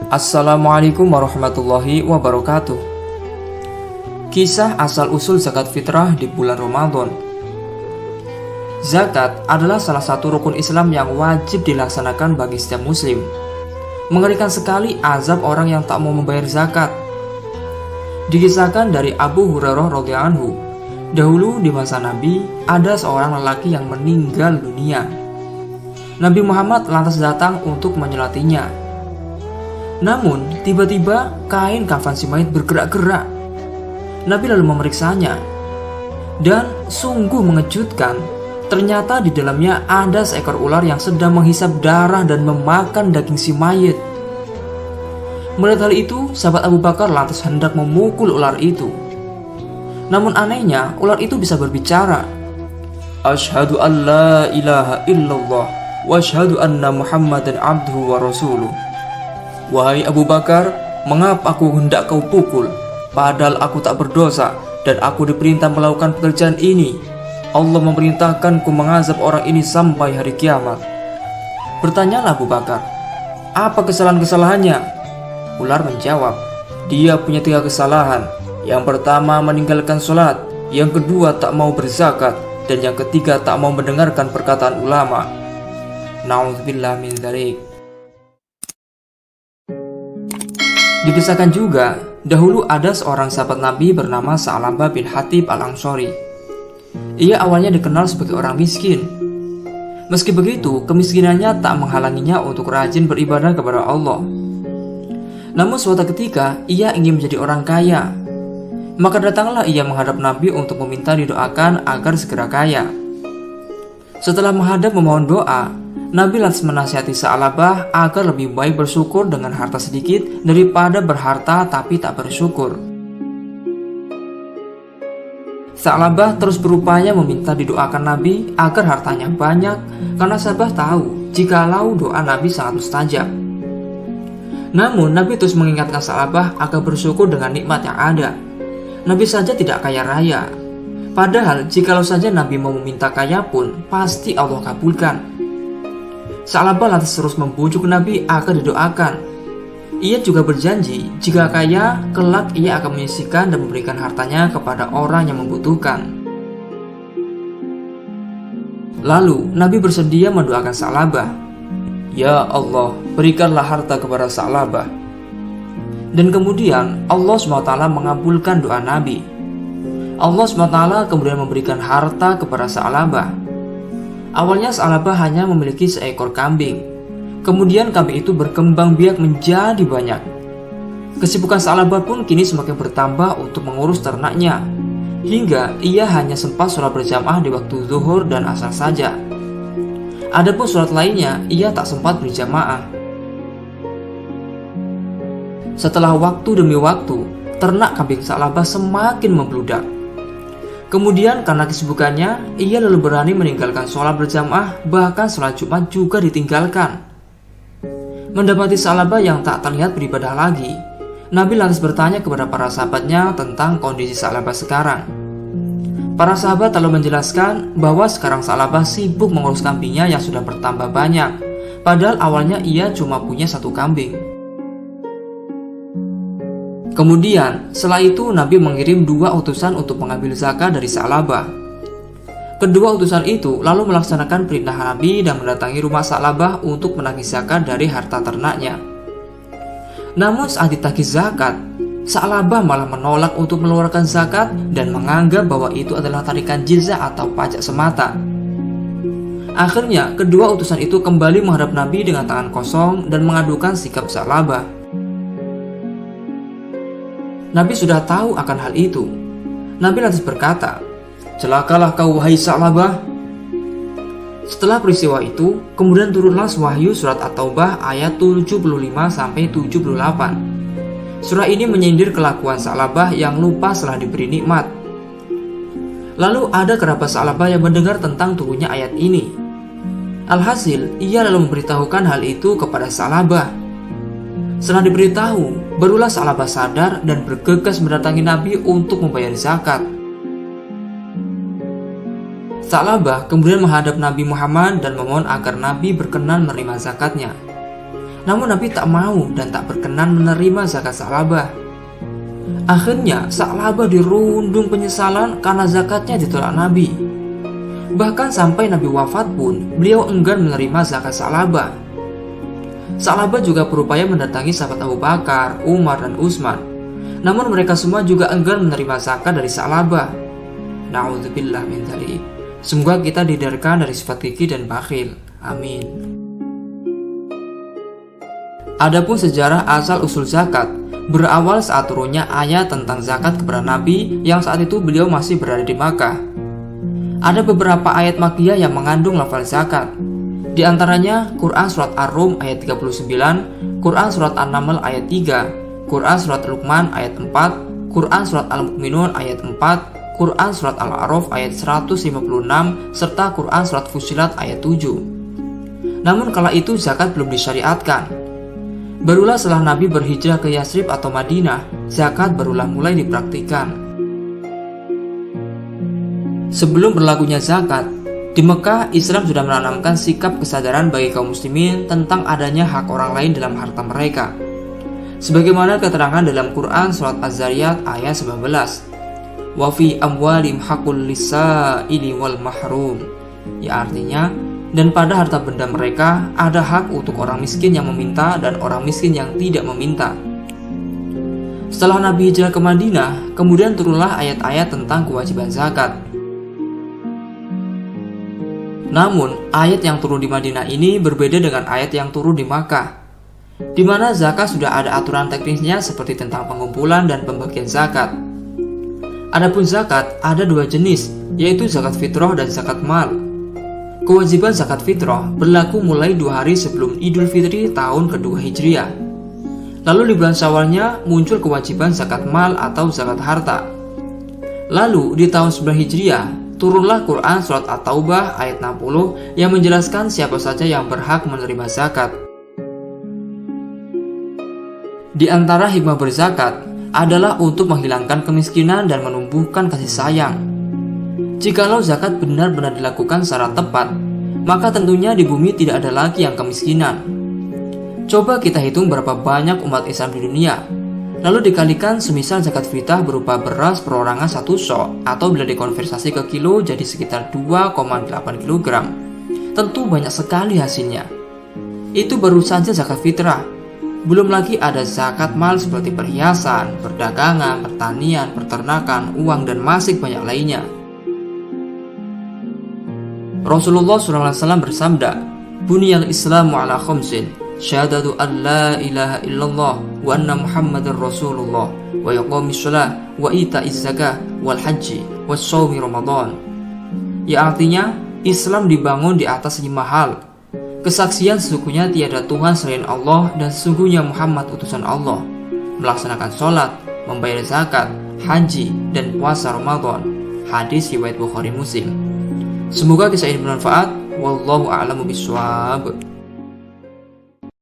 Assalamualaikum warahmatullahi wabarakatuh. Kisah asal-usul zakat fitrah di bulan Ramadan. Zakat adalah salah satu rukun Islam yang wajib dilaksanakan bagi setiap muslim. Mengerikan sekali azab orang yang tak mau membayar zakat. Dikisahkan dari Abu Hurairah radhiyallahu anhu, dahulu di masa Nabi ada seorang lelaki yang meninggal dunia. Nabi Muhammad lantas datang untuk menyolatinya. Namun, tiba-tiba kain kafan si mayit bergerak-gerak. Nabi lalu memeriksanya. Dan sungguh mengejutkan, ternyata di dalamnya ada seekor ular yang sedang menghisap darah dan memakan daging si mayit. Melihat hal itu, sahabat Abu Bakar lantas hendak memukul ular itu. Namun anehnya, ular itu bisa berbicara. Asyhadu an la ilaha illallah wa asyhadu anna Muhammadan abduhu wa rasuluh. Wahai Abu Bakar, mengapa aku hendak kau pukul? Padahal aku tak berdosa dan aku diperintah melakukan pekerjaan ini. Allah memerintahkanku mengazab orang ini sampai hari kiamat. Bertanyalah Abu Bakar, apa kesalahan-kesalahannya? Ular menjawab, dia punya 3 kesalahan. Yang pertama meninggalkan sholat, yang kedua tak mau berzakat, dan yang ketiga tak mau mendengarkan perkataan ulama. Na'udzubillah min dzalik. Dikisahkan juga, dahulu ada seorang sahabat Nabi bernama Sa'labah bin Hatib al-Ansori. Ia awalnya dikenal sebagai orang miskin. Meski begitu, kemiskinannya tak menghalanginya untuk rajin beribadah kepada Allah. Namun suatu ketika, ia ingin menjadi orang kaya. Maka datanglah ia menghadap Nabi untuk meminta didoakan agar segera kaya. Setelah menghadap memohon doa, Nabi lantas menasihati Sa'labah agar lebih baik bersyukur dengan harta sedikit daripada berharta tapi tak bersyukur. Sa'labah terus berupaya meminta didoakan Nabi agar hartanya banyak, karena Sa'labah tahu jikalau doa Nabi sangat mustajab. Namun Nabi terus mengingatkan Sa'labah agar bersyukur dengan nikmat yang ada. Nabi saja tidak kaya raya, padahal jikalau saja Nabi mau meminta kaya pun pasti Allah kabulkan. Sa'labah lantas terus membujuk Nabi agar didoakan. Ia juga berjanji jika kaya, kelak ia akan menyisihkan dan memberikan hartanya kepada orang yang membutuhkan. Lalu Nabi bersedia mendoakan Sa'labah. Ya Allah, berikanlah harta kepada Sa'labah. Dan kemudian Allah SWT mengabulkan doa Nabi. Allah SWT kemudian memberikan harta kepada Sa'labah. Awalnya Sa'labah hanya memiliki seekor kambing. Kemudian kambing itu berkembang biak menjadi banyak. Kesibukan Sa'labah pun kini semakin bertambah untuk mengurus ternaknya, hingga ia hanya sempat sholat berjamaah di waktu zuhur dan asar saja. Adapun sholat lainnya, ia tak sempat berjamaah. Setelah waktu demi waktu, ternak kambing Sa'labah semakin membludak. Kemudian karena kesibukannya, ia lalu berani meninggalkan sholat berjamaah, bahkan sholat Jumat juga ditinggalkan. Mendapati Sa'labah yang tak terlihat beribadah lagi, Nabi lantas bertanya kepada para sahabatnya tentang kondisi Sa'labah sekarang. Para sahabat lalu menjelaskan bahwa sekarang Sa'labah sibuk mengurus kambingnya yang sudah bertambah banyak, padahal awalnya ia cuma punya 1 kambing. Kemudian, setelah itu Nabi mengirim 2 utusan untuk mengambil zakat dari Sa'labah. Kedua utusan itu lalu melaksanakan perintah Nabi dan mendatangi rumah Sa'labah untuk menagih zakat dari harta ternaknya. Namun saat ditagih zakat, Sa'labah malah menolak untuk mengeluarkan zakat dan menganggap bahwa itu adalah tarikan jizyah atau pajak semata. Akhirnya, kedua utusan itu kembali menghadap Nabi dengan tangan kosong dan mengadukan sikap Sa'labah. Nabi sudah tahu akan hal itu. Nabi lantas berkata, "Celakalah kau wahai Sa'labah." Setelah peristiwa itu, kemudian turunlah wahyu surat At-Taubah ayat 75-78. Surah ini menyindir kelakuan Sa'labah yang lupa setelah diberi nikmat. Lalu ada kerabat Sa'labah yang mendengar tentang turunnya ayat ini. Alhasil, ia lalu memberitahukan hal itu kepada Sa'labah. Setelah diberitahu, barulah Sa'labah sadar dan bergegas mendatangi Nabi untuk membayar zakat. Sa'labah kemudian menghadap Nabi Muhammad dan memohon agar Nabi berkenan menerima zakatnya. Namun Nabi tak mau dan tak berkenan menerima zakat Sa'labah. Akhirnya Sa'labah dirundung penyesalan karena zakatnya ditolak Nabi. Bahkan sampai Nabi wafat pun beliau enggan menerima zakat Sa'labah. Sa'labah juga berupaya mendatangi sahabat Abu Bakar, Umar, dan Utsman. Namun mereka semua juga enggan menerima zakat dari Sa'labah. Na'udzubillah min dzalik. Semoga kita dihindarkan dari sifat gigih dan bakhil. Amin. Adapun sejarah asal-usul zakat berawal saat turunnya ayat tentang zakat kepada Nabi yang saat itu beliau masih berada di Makkah. Ada beberapa ayat Makkiyah yang mengandung lafaz zakat. Di antaranya Quran Surat Ar-Rum ayat 39, Quran Surat An-Naml ayat 3, Quran Surat Luqman ayat 4, Quran Surat Al-Mu'minun ayat 4, Quran Surat Al-A'raf ayat 156, serta Quran Surat Fussilat ayat 7. Namun kala itu zakat belum disyariatkan. Barulah setelah Nabi berhijrah ke Yasrib atau Madinah, zakat barulah mulai dipraktikkan. Sebelum berlakunya zakat, di Mekah, Islam sudah menanamkan sikap kesadaran bagi kaum muslimin tentang adanya hak orang lain dalam harta mereka. Sebagaimana keterangan dalam Quran Surat Az-Zariyat ayat 19. Wa fi amwalim haqqul lis-sa'ili wal mahrum. Ya artinya, dan pada harta benda mereka ada hak untuk orang miskin yang meminta dan orang miskin yang tidak meminta. Setelah Nabi hijrah ke Madinah, kemudian turunlah ayat-ayat tentang kewajiban zakat. Namun, ayat yang turun di Madinah ini berbeda dengan ayat yang turun di Makkah, di mana zakat sudah ada aturan teknisnya seperti tentang pengumpulan dan pembagian zakat. Adapun zakat ada dua jenis, yaitu zakat fitrah dan zakat mal. Kewajiban zakat fitrah berlaku mulai 2 hari sebelum Idul Fitri tahun kedua Hijriah. Lalu di bulan Syawalnya muncul kewajiban zakat mal atau zakat harta. Lalu di tahun 9 Hijriah turunlah Quran Surat At-Taubah ayat 60 yang menjelaskan siapa saja yang berhak menerima zakat. Di antara hikmah berzakat adalah untuk menghilangkan kemiskinan dan menumbuhkan kasih sayang. Jikalau zakat benar-benar dilakukan secara tepat, maka tentunya di bumi tidak ada lagi yang kemiskinan. Coba kita hitung berapa banyak umat Islam di dunia, lalu dikalikan semisal zakat fitrah berupa beras perorangan 1 sok, atau bila dikonversasi ke kilo jadi sekitar 2,8 kg. Tentu banyak sekali hasilnya. Itu baru saja zakat fitrah. Belum lagi ada zakat mal seperti perhiasan, perdagangan, pertanian, peternakan, uang, dan masih banyak lainnya. Rasulullah SAW bersabda, Buniyal Islamu ala khamsin, syahadatu an la ilaha illallah wa anna Muhammadar Rasulullah wa iqamis shalah wa ita'iz zakah wal haji wa shaumi Ramadan. Ya artinya, Islam dibangun di atas 5 hal. Kesaksian sesungguhnya tiada Tuhan selain Allah dan sesungguhnya Muhammad utusan Allah, melaksanakan sholat, membayar zakat, haji, dan puasa Ramadan. Hadis riwayat Bukhari Muslim. Semoga kisah ini bermanfaat. Wallahu a'lamu bishawab.